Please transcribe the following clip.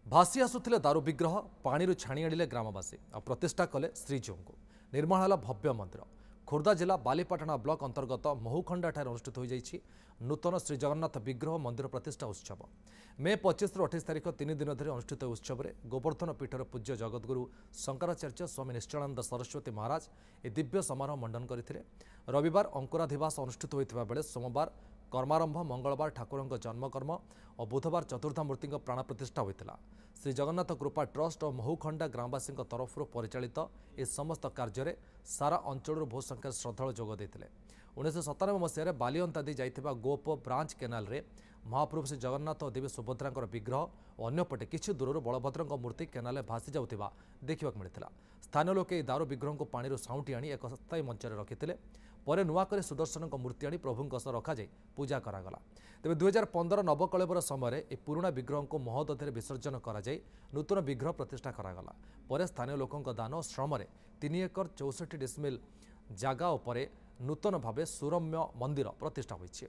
भासी आसुथिले दारू विग्रह पानी छाणी आनिले ग्रामवासी और प्रतिष्ठा कले श्रीजीऊ को निर्माण है भव्य मंदिर। खोर्धा जिला बालीपाटना ब्लॉक अंतर्गत महुखंडा अनुष्ठित हो जाइछि नूतन श्रीजगन्नाथ विग्रह मंदिर प्रतिष्ठा उत्सव। मे 25 रु 28 तारिख 3 दिन धरी अनुष्ठित उत्सव में गोवर्धन पीठर पूज्य जगद्गुरु शंकराचार्य स्वामी निश्चलानंद सरस्वती महाराज ए दिव्य समारोह मंडन करते। रविवार अंकुराधिवास अनुष्ठित होता बेले सोमवार कर्मारंभ, मंगलवार ठाकुरंक जन्मकर्म और बुधवार चतुर्थामूर्ति प्राण प्रतिष्ठा होता। श्री जगन्नाथ कृपा ट्रस्ट और महुखंडा ग्रामवासी तरफ परिचालित ए समस्त कार्य सारा अंचल बहु संख्यार श्रद्धालु जोग देते। 1997 मसीह बालिअंतादी जाइथिबा गोप ब्रांच केनाल रे महाप्रभु श्री जगन्नाथ और देवी सुभद्रा विग्रह और अन्यपटे किछि दूर बलभद्र मूर्ति केनाल भासी जाउथिबा देखा मिलता। स्थानीय लोके दारू विग्रह को पानी साउंटी आनी एक अस्थायी मंच रखिते। पर नुआक सुदर्शन मूर्ति आनी प्रभु सह रखा पूजा करागला। तेज 2015 नवकलेवर समय ए पुराणा विग्रह को महोदधि विसर्जन कर नूतन विग्रह प्रतिष्ठा करागला। पर स्थानीय लोकों दान और श्रम 3 एकर 64 डिसमिल जगह उपर नूतन भाव सुरम्य मंदिर प्रतिष्ठा होइछि।